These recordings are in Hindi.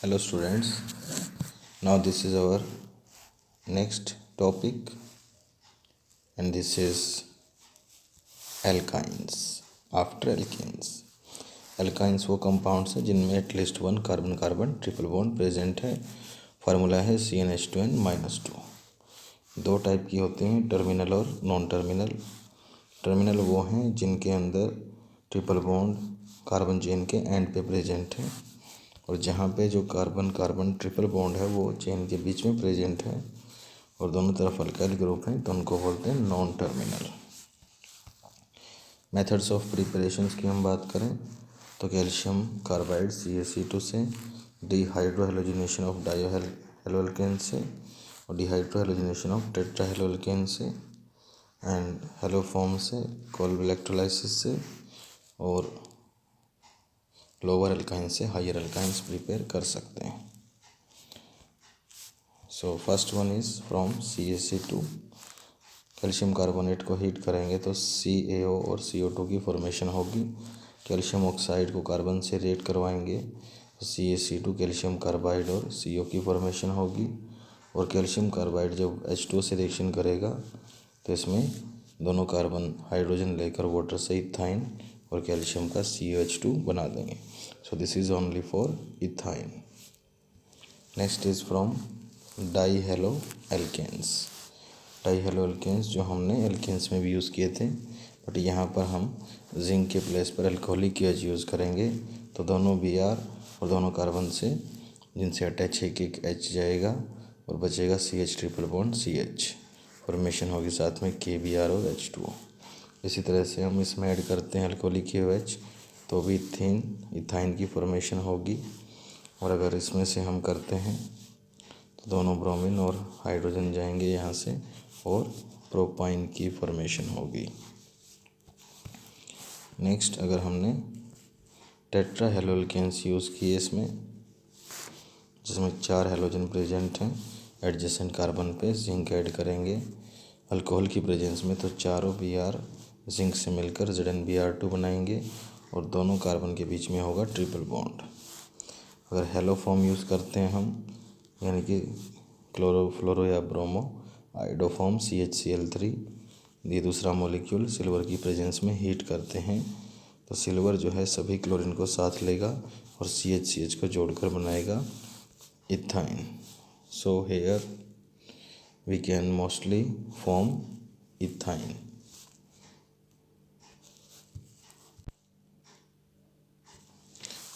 Hello students, now this is our next topic and this is alkynes. After alkynes वो कंपाउंड्स हैं जिनमें at least one carbon carbon triple bond present है। फार्मूला है CnH2n-2। दो टाइप की होती हैं, टर्मिनल और नॉन टर्मिनल। टर्मिनल वो हैं जिनके अंदर ट्रिपल बॉन्ड कार्बन चेन के एंड पे प्रेजेंट है, और जहाँ पे जो कार्बन कार्बन ट्रिपल बॉन्ड है वो चेन के बीच में प्रेजेंट है और दोनों तरफ अल्काइल ग्रुप है, तो उनको बोलते हैं non terminal. Methods of preparations की हम बात करें तो कैल्शियम कार्बाइड CaC2 से, डिहाइड्रोहेलोजिनेशन ऑफ डायोहेलोअल्केन से, और डिहाइड्रोहेलोजिनेशन ऑफ टेट्राहेलोअल्केन से, एंड हेलोफॉर्म से, कोल्ब इलेक्ट्रोलाइसिस से, और लोअर अल्काइन से हायर अल्काइंस प्रिपेयर कर सकते हैं। So first one is from CaC2। Calcium carbonate को हीट करेंगे तो CaO और CO2 की फॉर्मेशन होगी। कैल्शियम ऑक्साइड को कार्बन से रिएक्ट करवाएंगे तो CaC2 कैल्शियम कार्बाइड और CO की फॉर्मेशन होगी। और कैल्शियम कार्बाइड जब H2 से रिएक्शन करेगा तो इसमें दोनों कार्बन हाइड्रोजन लेकर वाटर से इथाइन और कैल्शियम का COH2 बना देंगे। So this is only for ethyne. Next is from dihalo alkanes. Dihalo alkanes जो हमने एल्केन्स में भी यूज़ किए थे, बट यहाँ पर हम जिंक के प्लेस पर अल्कोहलिक एच यूज़ करेंगे। तो दोनों Br और दोनों कार्बन से जिनसे अटैच एक एक H जाएगा और बचेगा CH triple bond CH, formation होगी साथ में KBr और H2O। इसी तरह से हम इसमें ऐड करते हैं अल्कोहलिक OH तो भी इथाइन की फॉर्मेशन होगी। और अगर इसमें से हम करते हैं तो दोनों ब्रोमीन और हाइड्रोजन जाएंगे यहाँ से और प्रोपाइन की फॉर्मेशन होगी। नेक्स्ट, अगर हमने टेट्राहेलोअल्केन्स यूज़ किए इसमें, जिसमें 4 हेलोजन प्रेजेंट हैं, एडजेसेंट कार्बन पे जिंक ऐड करेंगे अल्कोहल की प्रेजेंस में, तो चारों Br जिंक से मिलकर ZnBr2 बनाएंगे और दोनों कार्बन के बीच में होगा ट्रिपल बॉन्ड। अगर हेलो फॉर्म यूज़ करते हैं हम, यानी कि क्लोरो फ्लोरो या ब्रोमो आइडो फॉर्म CHCl3, ये दूसरा मॉलिक्यूल सिल्वर की प्रेजेंस में हीट करते हैं तो सिल्वर जो है सभी क्लोरीन को साथ लेगा और CH को जोड़कर बनाएगा ethyne. So here we can mostly form ethyne.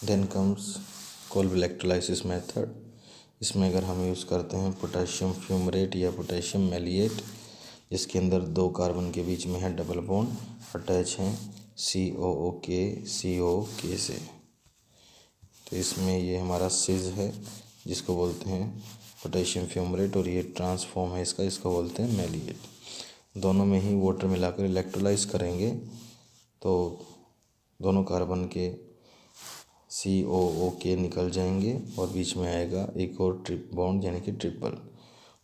Then comes Kolbe electrolysis method. इसमें अगर हम यूज़ करते हैं पोटेशियम फ्यूमरेट या पोटेशियम मेलिएट, जिसके अंदर 2 कार्बन के बीच में है डबल बॉन्ड, अटैच हैं COOK से, तो इसमें ये हमारा सिज है जिसको बोलते हैं पोटेशियम फ्यूमरेट, और ये ट्रांसफॉर्म है इसको बोलते हैं मेलिएट। दोनों में ही वाटर मिलाकर इलेक्ट्रोलाइज करेंगे तो दोनों कार्बन के COOK निकल जाएंगे और बीच में आएगा एक और बॉन्ड यानी कि ट्रिपल,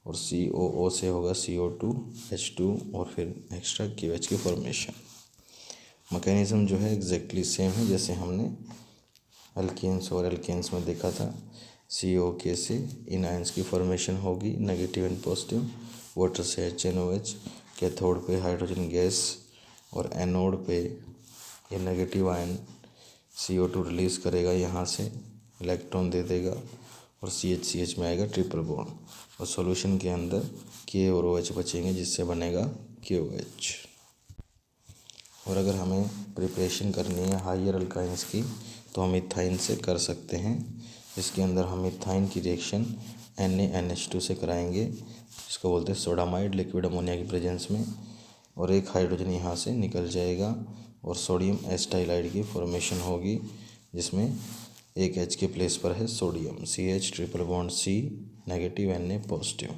और COO से होगा CO2 H2 और फिर एक्स्ट्रा KOH की फॉर्मेशन। मैकेनिज्म जो है एग्जैक्टली सेम है जैसे हमने एल्केन्स और एल्केन्स में देखा था। COK से इन आयंस की फॉर्मेशन होगी, नेगेटिव एंड पॉजिटिव। वाटर से HNOH, कैथोड पे हाइड्रोजन गैस और एनोड पे ये नेगेटिव आयन CO2 रिलीज़ करेगा, यहाँ से इलेक्ट्रॉन दे देगा और CH में आएगा ट्रिपल बॉन्ड, और सॉल्यूशन के अंदर K और OH बचेंगे जिससे बनेगा KOH। और अगर हमें प्रिपरेशन करनी है हायर अल्काइंस की तो हम इथाइन से कर सकते हैं। इसके अंदर हम इथाइन की रिएक्शन NaNH2 से कराएंगे, जिसको बोलते हैं सोडामाइड लिक्विड अमोनिया की प्रेजेंस में, और एक हाइड्रोजन यहाँ से निकल जाएगा और सोडियम एस्टाइलाइड की फॉर्मेशन होगी, जिसमें एक H के प्लेस पर है sodium CH triple bond C negative Na positive.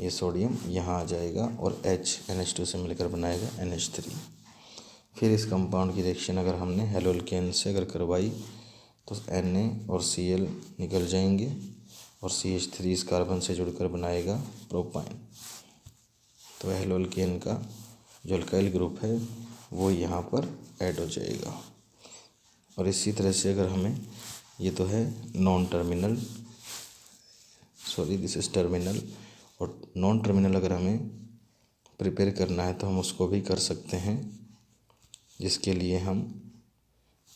ये सोडियम यहाँ आ जाएगा और NH2 से मिलकर बनाएगा NH3। फिर इस कंपाउंड की रिएक्शन अगर हमने हेलोअल्केन से अगर करवाई तो Na और Cl निकल जाएंगे और CH3 इस कार्बन से जुड़कर बनाएगा प्रोपाइन। तो हेलोअल्केन का जो अल्काइल ग्रुप है वो यहाँ पर ऐड हो जाएगा। और इसी तरह से अगर हमें ये तो है non terminal, sorry this is terminal. और नॉन टर्मिनल अगर हमें प्रिपेयर करना है तो हम उसको भी कर सकते हैं, जिसके लिए हम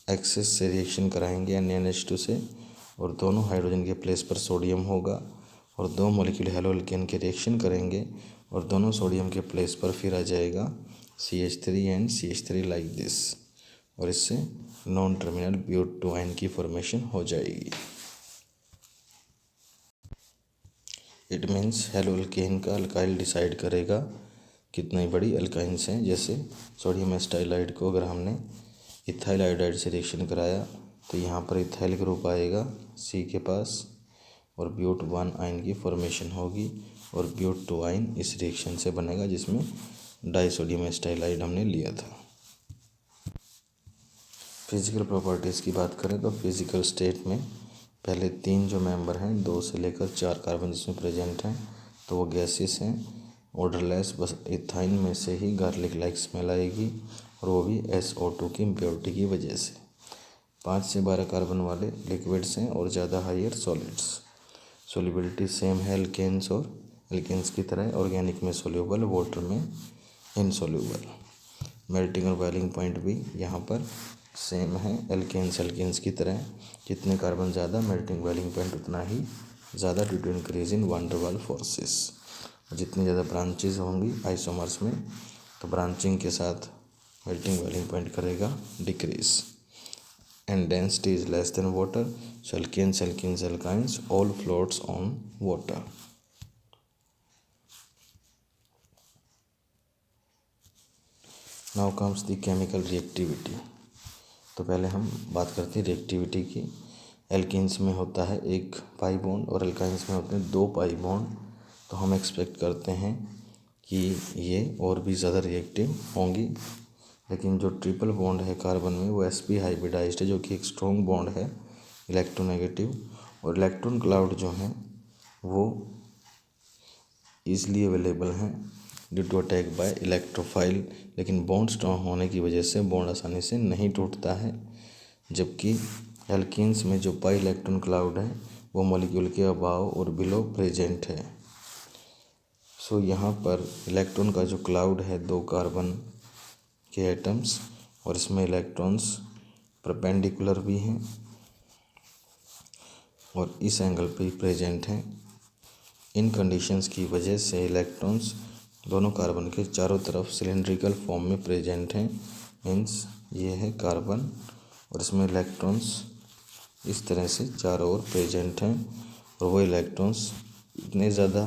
एक्सेस से रिएक्शन कराएंगे NaNH2 से, और दोनों हाइड्रोजन के प्लेस पर सोडियम होगा और दो मॉलिक्यूल हेलो एल्केन के रिएक्शन करेंगे और दोनों सोडियम के प्लेस पर फिर आ जाएगा CH3 and CH3 like this, और इससे नॉन टर्मिनल ब्यूट आयन की फॉर्मेशन हो जाएगी। इट मीन्स हेलो एल्केन का अल्काइल डिसाइड करेगा कितनी बड़ी अल्काइंस हैं। जैसे सोडियम एस्टाइलाइड को अगर हमने इथाइल आयोडाइड से रिएक्शन कराया तो यहाँ पर इथाइल ग्रुप आएगा C के पास और ब्यूट 1 आयन की फॉर्मेशन होगी और ब्यूट 2 आयन इस रिएक्शन से बनेगा जिसमें डाइसोडियम एस्टाइलाइड हमने लिया था। फिजिकल प्रॉपर्टीज़ की बात करें तो फिजिकल स्टेट में पहले 3 जो मेंबर हैं 2 से लेकर 4 कार्बन जिसमें प्रेजेंट हैं तो वो गैसेस हैं, ऑर्डरलेस, बस इथाइन में से ही गार्लिक लाइक स्मेल आएगी और वो भी SO2 की इम्प्योरिटी की वजह से। 5 से 12 कार्बन वाले लिक्विड्स हैं और ज़्यादा हायर सॉलिड्स। सोल्युबिलिटी सेम है एल्केन्स और एल्केन्स की तरह, ऑर्गेनिक में सोल्यूबल, वाटर में इनसोल्यूबल। मेल्टिंग और बॉइलिंग पॉइंट भी यहाँ पर सेम है एल्केन्स की तरह, जितने कार्बन ज़्यादा मेल्टिंग बॉइलिंग पॉइंट उतना ही ज़्यादा due to increase in van der Waals forces. जितनी ज़्यादा ब्रांचेज होंगी आइसोमर्स में तो ब्रांचिंग के साथ मेल्टिंग बॉइलिंग पॉइंट करेगा decrease. And density is less than water, so alkenes alkynes all floats on water. Now comes the chemical reactivity. तो पहले हम बात करते हैं रिएक्टिविटी की। एल्केन्स में होता है 1 पाई बॉन्ड और एल्काइंस में होते हैं 2 पाई बॉन्ड, तो हम एक्सपेक्ट करते हैं कि ये और भी ज़्यादा रिएक्टिव होंगी। लेकिन जो ट्रिपल बॉन्ड है कार्बन में वो sp हाइब्रिडाइज्ड है, जो कि एक स्ट्रॉन्ग बॉन्ड है इलेक्ट्रोनेगेटिव, और इलेक्ट्रॉन क्लाउड जो हैं वो ईजिली अवेलेबल हैं due to attack by electrophile. लेकिन बॉन्ड स्ट्रॉन्ग होने की वजह से बॉन्ड आसानी से नहीं टूटता है, जबकि एल्केन्स में जो पाई इलेक्ट्रॉन क्लाउड है वो मॉलिक्यूल के अबाव और बिलो प्रेजेंट है। सो यहाँ पर इलेक्ट्रॉन का जो क्लाउड है 2 कार्बन के एटम्स, और इसमें इलेक्ट्रॉन्स परपेंडिकुलर भी हैं और इस एंगल पे प्रेजेंट हैं। इन कंडीशंस की वजह से इलेक्ट्रॉन्स दोनों कार्बन के चारों तरफ सिलेंड्रिकल फॉर्म में प्रेजेंट हैं। मीन्स ये है कार्बन और इसमें इलेक्ट्रॉन्स इस तरह से चारों ओर प्रेजेंट हैं, और वो इलेक्ट्रॉन्स इतने ज़्यादा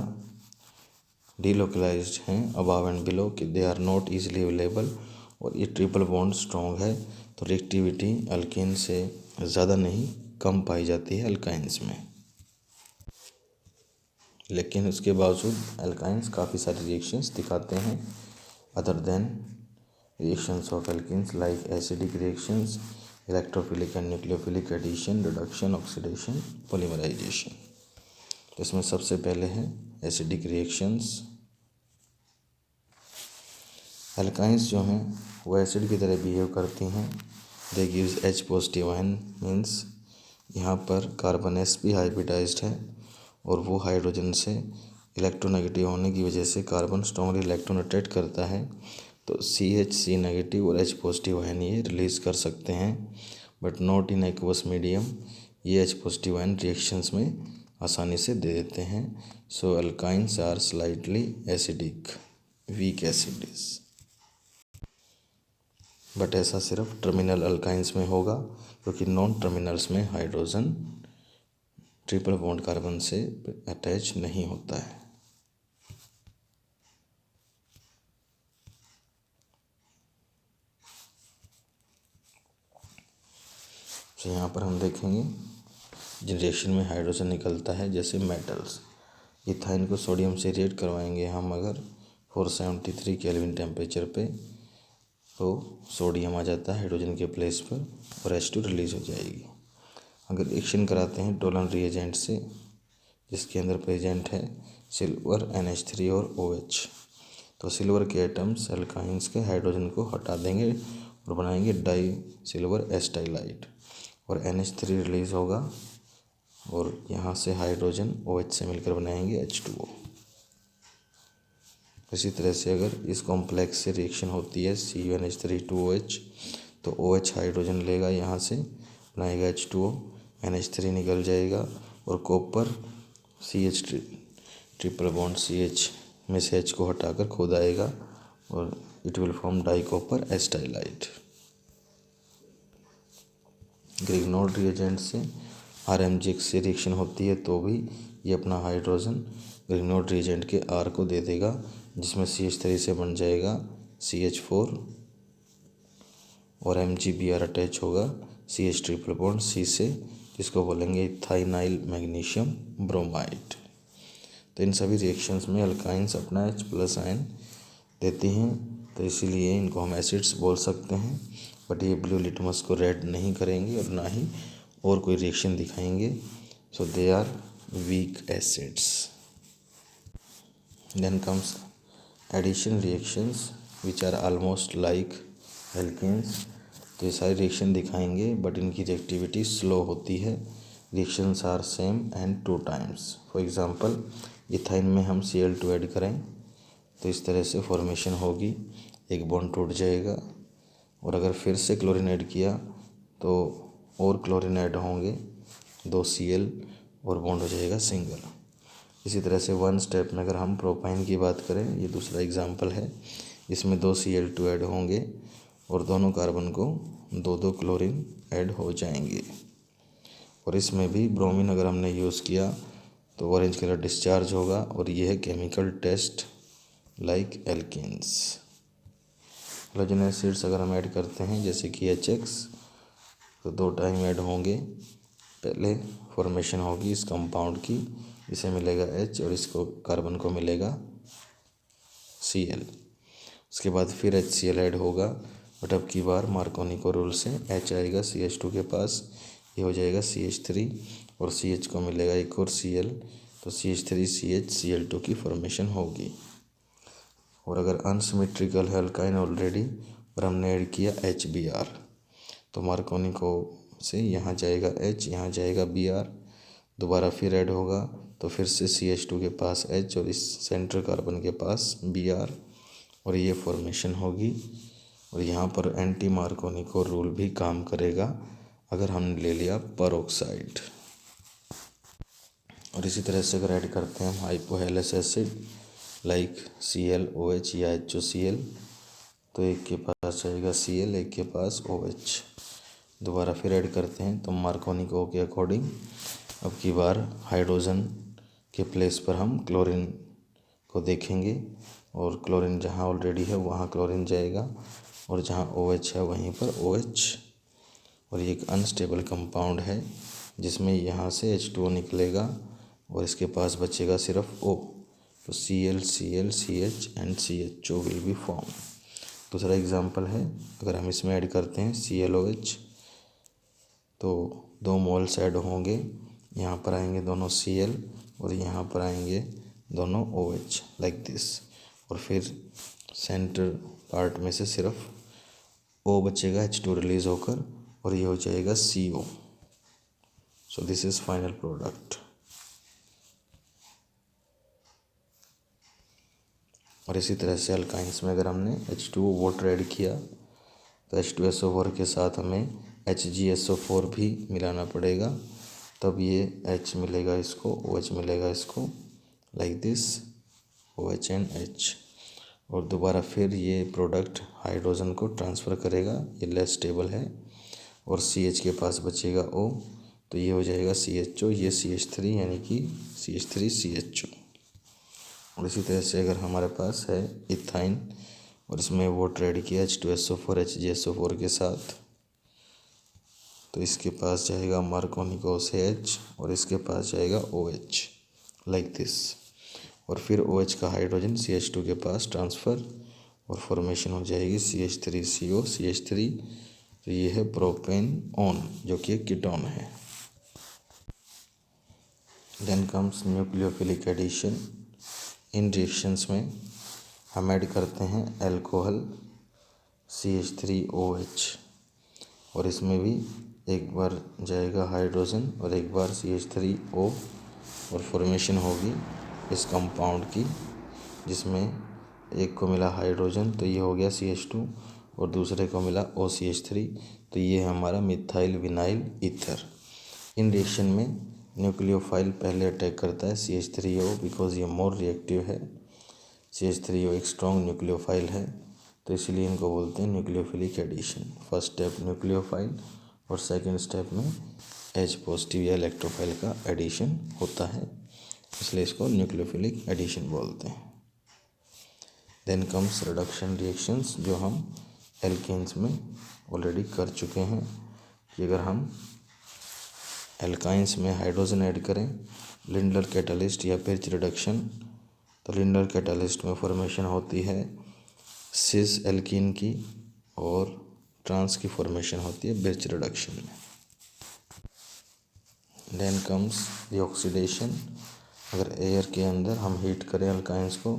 डीलोकलाइज्ड हैं अबाव एंड बिलो कि they are not easily available, और ये ट्रिपल बॉन्ड स्ट्रॉन्ग है तो रिएक्टिविटी अल्केन से ज़्यादा नहीं कम पाई जाती है अल्काइंस में। लेकिन उसके बावजूद अल्काइंस काफ़ी सारी रिएक्शंस दिखाते हैं other than reactions of alkenes, like acidic reactions, electrophilic and nucleophilic addition, reduction, oxidation, polymerization. तो इसमें सबसे पहले है एसिडिक रिएक्शंस। एल्काइंस जो हैं वो एसिड की तरह बिहेव करती हैं। They gives H positive ion, means यहाँ पर कार्बन sp हाइब्रिडाइज्ड है और वो हाइड्रोजन से इलेक्ट्रोनेगेटिव होने की वजह से कार्बन स्ट्रॉन्गली इलेक्ट्रॉन अट्रैक्ट करता है, तो CH नेगेटिव और H पॉजिटिव आयन ये रिलीज़ कर सकते हैं, but not in aqueous medium. ये H पॉजिटिव आयन रिएक्शंस में आसानी से दे देते हैं। So alkynes are slightly acidic, weak acids. But ऐसा सिर्फ टर्मिनल अल्काइंस में होगा, क्योंकि नॉन टर्मिनल्स में हाइड्रोजन ट्रिपल बॉन्ड कार्बन से अटैच नहीं होता है। तो यहाँ पर हम देखेंगे जिन रिएक्शन में हाइड्रोजन निकलता है, जैसे मेटल्स। इथाइन को सोडियम से रिएक्ट करवाएंगे हम अगर 473 केल्विन टेम्परेचर पे, तो सोडियम आ जाता है हाइड्रोजन के प्लेस पर और H2 रिलीज हो जाएगी। अगर रिएक्शन कराते हैं टोलन रिएजेंट से, जिसके अंदर प्रेजेंट है सिल्वर NH3 और OH, तो सिल्वर के एटम्स एल्काइंस के हाइड्रोजन को हटा देंगे और बनाएंगे डाई सिल्वर एस्टाइलाइड, और NH3 रिलीज़ होगा और यहाँ से हाइड्रोजन OH से मिलकर बनाएंगे H2O। इसी तरह से अगर इस कॉम्प्लेक्स से रिएक्शन होती है CuNH3 तो OH हाइड्रोजन लेगा, यहाँ से बनाएगा H2O, NH3 निकल जाएगा और copper CH triple bond CH में से H को हटाकर खुद आएगा और it will form di copper acetylide. Grignard reagent से RMgX से रिएक्शन होती है तो भी ये अपना हाइड्रोजन ग्रिग्नॉड रिएजेंट के R को दे देगा, जिसमें CH3 से बन जाएगा CH4 और MgBr अटैच होगा CH ट्रिपल बॉन्ड C से, जिसको बोलेंगे इथाइनाइल मैग्नीशियम ब्रोमाइड। तो इन सभी रिएक्शंस में अल्काइंस अपना H+ आयन देती हैं, तो इसीलिए इनको हम एसिड्स बोल सकते हैं। बट ये ब्लू लिटमस को रेड नहीं करेंगे और ना ही और कोई रिएक्शन दिखाएंगे, so they are weak acids. Then comes addition reactions which are almost like alkenes. तो ये सारे रिएक्शन दिखाएंगे बट इनकी रिएक्टिविटी स्लो होती है। Reactions are same and 2 times. For example ethyne में हम Cl2 ऐड करें तो इस तरह से फॉर्मेशन होगी, एक बॉन्ड टूट जाएगा, और अगर फिर से क्लोरीन ऐड किया तो और क्लोरीन ऐड होंगे, 2 Cl और बॉन्ड हो जाएगा सिंगल। इसी तरह से 1 स्टेप में अगर हम प्रोपाइन की बात करें, ये दूसरा एग्जांपल है, इसमें 2 Cl2 ऐड होंगे और दोनों कार्बन को 2 क्लोरीन ऐड हो जाएंगे। और इसमें भी ब्रोमीन अगर हमने यूज़ किया तो ऑरेंज कलर डिस्चार्ज होगा, और ये है chemical test like alkenes. Halogen acids अगर हम ऐड करते हैं जैसे कि HX, तो 2 टाइम ऐड होंगे। पहले फॉर्मेशन होगी इस कंपाउंड की, इसे मिलेगा H और इसको कार्बन को मिलेगा Cl। उसके बाद फिर HCl ऐड होगा, बट अब की बार मार्कोनी रूल से H आएगा CH2 के पास, ये हो जाएगा CH3 और CH को मिलेगा एक और Cl, तो CH3CH Cl2 की फॉर्मेशन होगी। और अगर अनसिमेट्रिकल है अल्काइन ऑलरेडी और हमने ऐड किया HBr, तो मार्कोनी से यहाँ जाएगा H, यहाँ जाएगा Br, दोबारा फिर ऐड होगा तो फिर से CH2 के पास H और इस सेंटर कार्बन के पास Br, और ये फॉर्मेशन होगी। और यहाँ पर एंटी मार्कोनी रूल भी काम करेगा अगर हमने ले लिया परऑक्साइड। और इसी तरह से अगर ऐड करते हैं हम हाइपोहेलस एसिड लाइक ClOH या HOCl, तो एक के पास जाएगा Cl, एक के पास OH, दोबारा फिर ऐड करते हैं तो मार्कोनी के अकॉर्डिंग अब की बार हाइड्रोजन के प्लेस पर हम क्लोरीन को देखेंगे, और क्लोरीन जहाँ ऑलरेडी है वहाँ क्लोरीन जाएगा और जहाँ OH है वहीं पर OH। और ये एक अनस्टेबल कंपाउंड है जिसमें यहाँ से H2O निकलेगा और इसके पास बचेगा सिर्फ O, तो Cl, Cl, CH and CHO will be form. दूसरा एग्जांपल है, अगर हम इसमें ऐड करते हैं ClOH तो 2 मोल्स ऐड होंगे, यहाँ पर आएंगे दोनों Cl और यहाँ पर आएंगे दोनों OH लाइक दिस, और फिर सेंटर पार्ट में से सिर्फ O बचेगा H2 रिलीज होकर, और ये हो जाएगा CO। So this is final product. और इसी तरह से अल्काइंस में अगर हमने H2O वाटर ऐड किया तो H2SO4 के साथ हमें HgSO4 भी मिलाना पड़ेगा, तब ये H मिलेगा इसको, OH मिलेगा इसको, like this OH and H। और दोबारा फिर ये प्रोडक्ट हाइड्रोजन को ट्रांसफ़र करेगा, ये लेस स्टेबल है, और CH के पास बचेगा O, तो ये हो जाएगा CHO, ये CH3 यानी कि CH3CHO। और इसी तरह से अगर हमारे पास है इथाइन और इसमें वाटर ऐड किया H2SO4 HgSO4 के साथ, तो इसके पास जाएगा मार्कोनी से H और इसके पास जाएगा OH लाइक दिस, और फिर OH का हाइड्रोजन CH2 के पास ट्रांसफ़र और फॉर्मेशन हो जाएगी CH3CO CH3, तो ये है प्रोपेन ऑन जो कि एक कीटोन है। Then comes nucleophilic addition. In reactions में हम ऐड करते हैं अल्कोहल CH3OH, और इसमें भी एक बार जाएगा हाइड्रोजन और एक बार CH3O और फॉर्मेशन होगी इस कंपाउंड की, जिसमें एक को मिला हाइड्रोजन तो ये हो गया CH2 और दूसरे को मिला OCH3 तो ये है हमारा मिथाइल विनाइल ईथर। इन रिएक्शन में न्यूक्लियोफाइल पहले अटैक करता है CH3O बिकॉज ये मोर रिएक्टिव है। CH3O एक स्ट्रॉन्ग न्यूक्लियोफाइल है तो इसीलिए इनको बोलते हैं nucleophilic addition. First step nucleophile और सेकंड स्टेप में H पॉजिटिव या इलेक्ट्रोफाइल का एडिशन होता है, इसलिए इसको न्यूक्लियोफिलिक एडिशन बोलते हैं। देन कम्स रिडक्शन रिएक्शंस, जो हम एल्केन्स में ऑलरेडी कर चुके हैं कि अगर हम एल्काइंस में हाइड्रोजन ऐड करें लिंडलर कैटालिस्ट या पिर्च रिडक्शन, तो लिंडलर कैटालिस्ट में फॉर्मेशन होती है सिस एल्कीन की और ट्रांस की फॉर्मेशन होती है बिर्च रिडक्शन में। देन कम्स द ऑक्सीडेशन, अगर एयर के अंदर हम हीट करें अल्काइंस को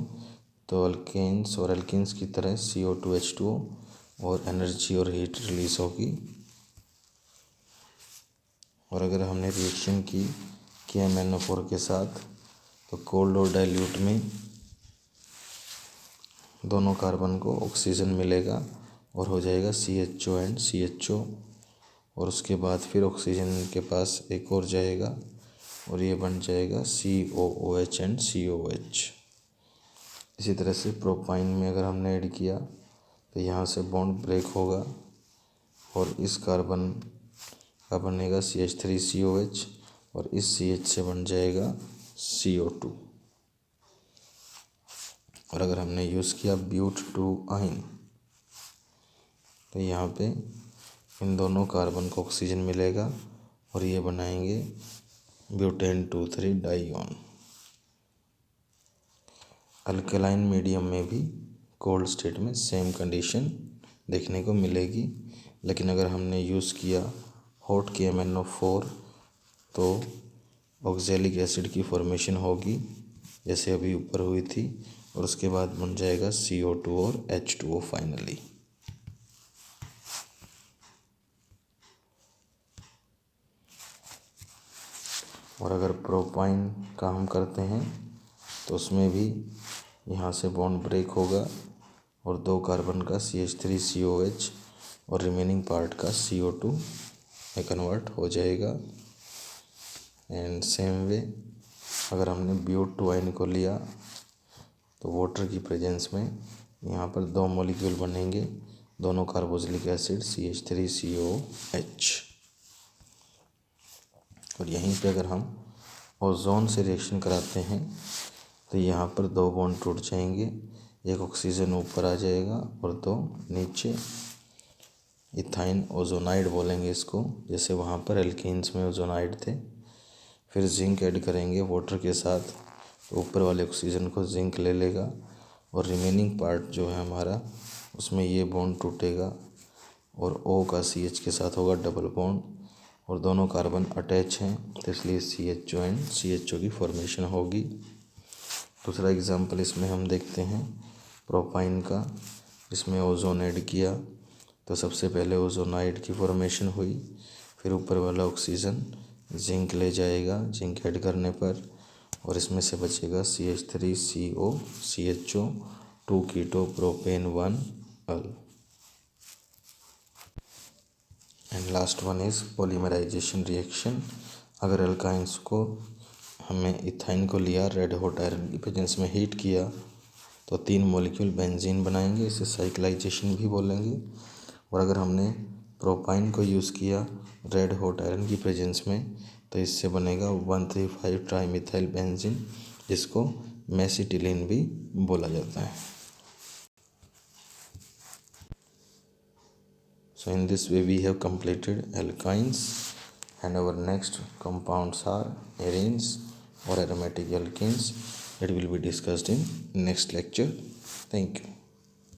तो अल्केन्स और एल्कीन्स की तरह CO2H2O और एनर्जी और हीट रिलीज होगी। और अगर हमने रिएक्शन की KMnO4 के साथ तो कोल्ड और डाइल्यूट में दोनों कार्बन को ऑक्सीजन मिलेगा और हो जाएगा CHO एंड CHO, और उसके बाद फिर ऑक्सीजन के पास एक और जाएगा और ये बन जाएगा COOH एंड COH। इसी तरह से प्रोपाइन में अगर हमने ऐड किया तो यहाँ से बॉन्ड ब्रेक होगा और इस कार्बन का बनेगा CH3COH और इस CH से बन जाएगा CO2। और अगर हमने यूज़ किया ब्यूट-2-आइन तो यहाँ पे इन दोनों कार्बन को ऑक्सीजन मिलेगा और ये बनाएंगे ब्यूटेन-2,3 डाइऑन। अल्कलाइन मीडियम में भी कोल्ड स्टेट में सेम कंडीशन देखने को मिलेगी, लेकिन अगर हमने यूज़ किया हॉट KMnO4 तो ऑक्जेलिक एसिड की फॉर्मेशन होगी जैसे अभी ऊपर हुई थी और उसके बाद बन जाएगा CO2 और H2O फाइनली। और अगर प्रोपाइन का हम करते हैं तो उसमें भी यहाँ से बॉन्ड ब्रेक होगा और दो कार्बन का CH3COH और रिमेनिंग पार्ट का CO2 में कन्वर्ट हो जाएगा। एंड सेम वे अगर हमने ब्यूट-2-आइन को लिया तो वाटर की प्रेजेंस में यहाँ पर दो मॉलिक्यूल बनेंगे, दोनों कार्बोक्सिलिक एसिड CH3COH। और यहीं पे अगर हम ओजोन से रिएक्शन कराते हैं तो यहाँ पर दो बॉन्ड टूट जाएंगे, एक ऑक्सीजन ऊपर आ जाएगा और दो नीचे। इथाइन ओजोनाइड बोलेंगे इसको, जैसे वहाँ पर एल्कीन्स में ओजोनाइड थे। फिर जिंक ऐड करेंगे वाटर के साथ तो ऊपर वाले ऑक्सीजन को जिंक ले लेगा और रिमेनिंग पार्ट जो है हमारा उसमें ये बॉन्ड टूटेगा और O का CH के साथ होगा डबल बॉन्ड और दोनों कार्बन अटैच हैं तो इसलिए CHO एंड CHO की फॉर्मेशन होगी। दूसरा एग्जांपल इसमें हम देखते हैं प्रोपाइन का, इसमें ओजोन ऐड किया तो सबसे पहले ओजोनाइड की फॉर्मेशन हुई, फिर ऊपर वाला ऑक्सीजन जिंक ले जाएगा जिंक ऐड करने पर और इसमें से बचेगा CH3CO CHO 2 keto propane 1 al. And last one is polymerization reaction. अगर अल्काइंस को हमें इथाइन को लिया रेड हॉट आयरन की प्रेजेंस में हीट किया तो 3 मॉलिक्यूल बेंजीन बनाएंगे, इसे साइक्लाइजेशन भी बोलेंगे। और अगर हमने प्रोपाइन को यूज़ किया रेड हॉट आयरन की प्रेजेंस में तो इससे बनेगा 1,3,5 ट्राईमिथाइल बेंजीन, जिसको मेसिटिलीन भी बोला जाता है। So in this way we have completed alkynes and our next compounds are arenes or aromatic alkenes that will be discussed in next lecture. Thank you.